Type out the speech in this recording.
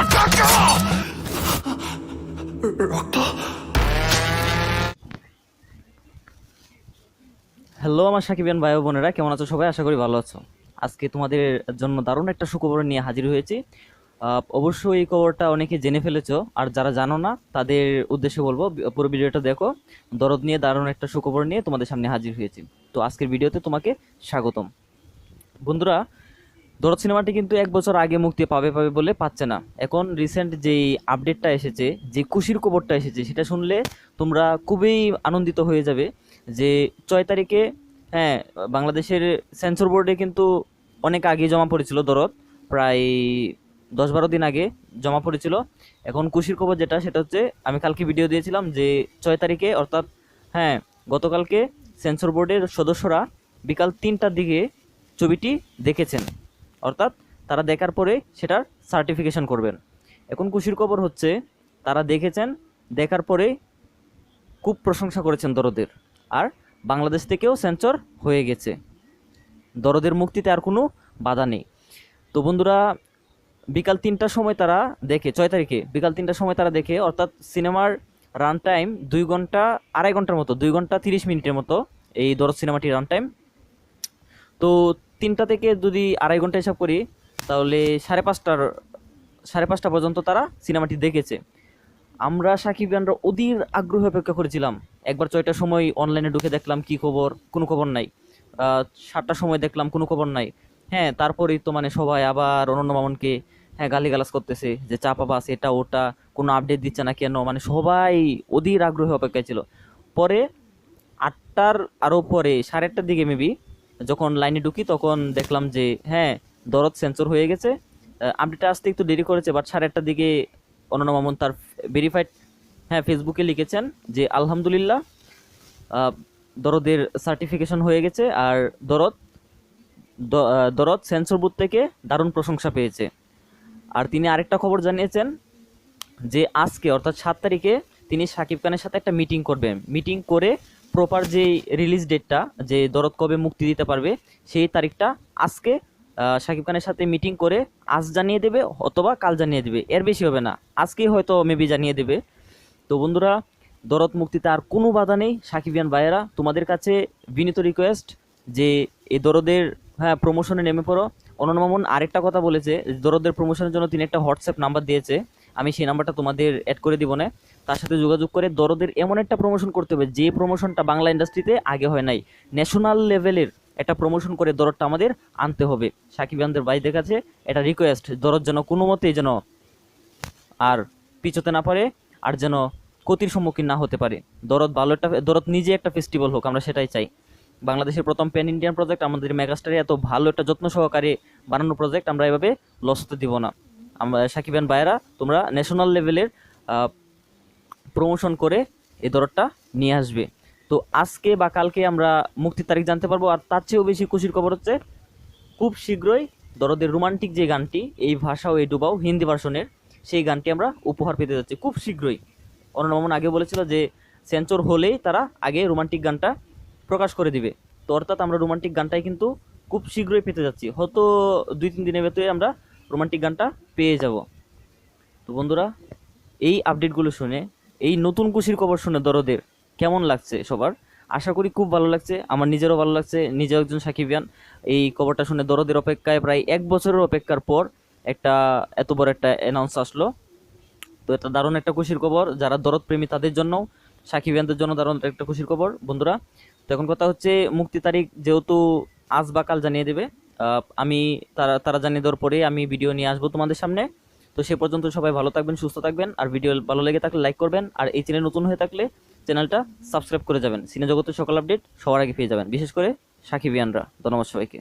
Hello আমার সাকিবিয়ান ভাই ও বোনেরা, কেমন আছো সবাই? আশা করি ভালো আছো। আজকে তোমাদের জন্য দারুণ একটা সুখবর নিয়ে হাজির হয়েছি। অবশ্যই এই খবরটা অনেকে জেনে ফেলেছো, আর যারা জানো না তাদের উদ্দেশ্যে বলবো পুরো ভিডিওটা দেখো। দরদ নিয়ে দারুণ একটা সুখবর নিয়ে তোমাদের সামনে হাজির হয়েছি। তো আজকের ভিডিওতে তোমাকে স্বাগতম। বন্ধুরা, দরদ সিনেমাটি কিন্তু 1 বছর আগে মুক্তি পাবে পাবে বলে পাচ্ছে না। এখন রিসেন্ট যেই আপডেটটা এসেছে, যে খুশির খবরটা এসেছে, সেটা শুনলে তোমরা খুবই আনন্দিত হয়ে যাবে। যে 6 তারিখে, হ্যাঁ, বাংলাদেশের সেন্সর বোর্ডে কিন্তু অনেক আগে জমা পড়েছিল দরদ, প্রায় 10-12 দিন আগে জমা পড়েছিল। এখন খুশির খবর যেটা, সেটা হচ্ছে আমি কালকে ভিডিও দিয়েছিলাম যে 6 তারিখে, অর্থাৎ হ্যাঁ গতকালকে সেন্সর বোর্ডের সদস্যরা বিকাল 3টার দিকে ছবিটি দেখেছেন, অর্থাৎ তারা দেখার পরে সেটার সার্টিফিকেশন করবেন। এখন খুশির খবর হচ্ছে তারা দেখেছেন, দেখার পরে খুব প্রশংসা করেছেন দরদের, আর বাংলাদেশ থেকেও সেন্সর হয়ে গেছে। দরদের মুক্তিতে আর কোনো বাধা নেই। তো বন্ধুরা, বিকাল 3টার সময় তারা দেখে, 6 তারিখে বিকাল 3টার সময় তারা দেখে, অর্থাৎ সিনেমার রান টাইম 2 ঘন্টা, 2.5 ঘন্টার মতো, 2 ঘন্টা 30 মিনিটের মতো এই দরদ সিনেমাটির রান টাইম। তো 3টা থেকে যদি 2.5 ঘন্টা হিসাব করি, তাহলে 5:30 পর্যন্ত তারা সিনেমাটি দেখেছে। আমরা সাকিবিয়ানরা অধীর আগ্রহে অপেক্ষা করেছিলাম। একবার 6টার সময় অনলাইনে ঢুকে দেখলাম কি খবর, কোনো খবর নাই। 7টার সময় দেখলাম কোনো খবর নাই। হ্যাঁ, তারপরেই তো মানে সবাই আবার অনন্য মামুনকে গালিগালাজ করতেছে যে চাপা বাস, এটা ওটা, কোনো আপডেট দিচ্ছে না কেন, মানে সবাই অধীর আগ্রহে অপেক্ষায় ছিল। পরে 8টার আরও পরে, 8:30টার দিকে মেবি, যখন লাইনে ঢুকি তখন দেখলাম যে হ্যাঁ, দরদ সেন্সর হয়ে গেছে। আপডেটটা আসতে একটু দেরি করেছে, বাট 8:30টার দিকে অনন্য মামুন তার ভেরিফাইড ফেসবুকে লিখেছেন যে আলহামদুলিল্লাহ, দরদের সার্টিফিকেশন হয়ে গেছে, আর দরদ সেন্সর বুথ থেকে দারুণ প্রশংসা পেয়েছে। আর তিনি আরেকটা খবর জানিয়েছেন যে আজকে, অর্থাৎ 7 তারিখে, তিনি শাকিব খানের সাথে একটা মিটিং করবেন। মিটিং করে প্রপার যে রিলিজ ডেটটা, যে দরদ কবে মুক্তি দিতে পারবে, সেই তারিখটা আজকে শাকিব খানের সাথে মিটিং করে আজ জানিয়ে দেবে, অথবা কাল জানিয়ে দেবে, এর বেশি হবে না, আজকেই হয়তো মেবি জানিয়ে দেবে। তো বন্ধুরা, দরদ মুক্তিতে আর কোনো বাধা নেই। সাকিবিয়ান ভাইয়েরা, তোমাদের কাছে বিনীত রিকোয়েস্ট যে এই দরদের প্রমোশনে নেমে পড়ো। অনন্য মামুন আরেকটা কথা বলেছে, দরদের প্রমোশনের জন্য তিনি একটা হোয়াটসঅ্যাপ নাম্বার দিয়েছে, আমি সেই নাম্বারটা তোমাদের অ্যাড করে দিব না। তার সাথে যোগাযোগ করে দরদের এমন একটা প্রমোশন করতে হবে, যে প্রমোশনটা বাংলা ইন্ডাস্ট্রিতে আগে হয় নাই। ন্যাশনাল লেভেলের একটা প্রমোশন করে দরদটা আমাদের আনতে হবে। সাকিবিয়ানদের ভাইদের কাছে এটা রিকোয়েস্ট, দরদ যেন কোনো মতেই যেন আর পিছোতে না পারে, আর যেন ক্ষতির সম্মুখীন না হতে পারে। দরদ নিজে একটা ফেস্টিভ্যাল হোক, আমরা সেটাই চাই। বাংলাদেশের প্রথম প্যান ইন্ডিয়ান প্রজেক্ট, আমাদের মেগাস্টারে এত ভালো একটা যত্ন সহকারে বানানো প্রজেক্ট, আমরা এভাবে লস হতে দিব না। আমরা সাকিবিয়ান ভাইয়েরা, তোমরা ন্যাশনাল লেভেলের প্রমোশন করে এই দরদটা নিয়ে আসবে। তো আজকে বা কালকে আমরা মুক্তির তারিখ জানতে পারবো। আর তার চেয়েও বেশি খুশির খবর হচ্ছে, খুব শীঘ্রই দরদের রোমান্টিক যে গানটি, এই ভাষা ও এই ডুবাও হিন্দি ভার্সনের, সেই গানটি আমরা উপহার পেতে যাচ্ছি খুব শীঘ্রই। অনন্য মামুন আগে বলেছিল যে সেন্সর হলেই তারা আগে রোমান্টিক গানটা প্রকাশ করে দিবে। তো অর্থাৎ আমরা রোমান্টিক গানটাই কিন্তু খুব শীঘ্রই পেতে যাচ্ছি, হয়তো 2-3 দিনের ভেতরে আমরা রোমান্টিক গানটা পেয়ে যাব। তো বন্ধুরা, এই আপডেটগুলো শুনে, এই নতুন খুশির খবর শুনে দরদের কেমন লাগছে সবার? আশা করি খুব ভালো লাগছে, আমার নিজেরও ভালো লাগছে, নিজেও একজন সাকিবিয়ান। এই খবরটা শুনে দরদের অপেক্ষায় প্রায় 1 বছরের অপেক্ষার পর একটা এত বড় একটা অ্যানাউন্স আসলো। তো এটা দারুণ একটা খুশির খবর, যারা দরদ প্রেমী তাদের জন্য, সাকিবিয়ানদের জন্য দারুণ একটা খুশির খবর বন্ধুরা। তো এখন কথা হচ্ছে, মুক্তি তারিখ যেহেতু আজ বা কাল জানিয়ে দেবে, আমি তারা জানিয়ে দেওয়ার পরে আমি ভিডিও নিয়ে আসবো তোমাদের সামনে। তো সে পর্যন্ত সবাই ভালো থাকবেন, সুস্থ থাকবেন, আর ভিডিও ভালো লেগে থাকলে লাইক করবেন, আর এই চ্যানেল নতুন হয়ে থাকলে চ্যানেলটা সাবস্ক্রাইব করে যাবেন। সিনে জগতের সকল আপডেট সবার আগে পেয়ে যাবেন, বিশেষ করে সাকিবিয়ানরা। ধন্যবাদ সবাইকে।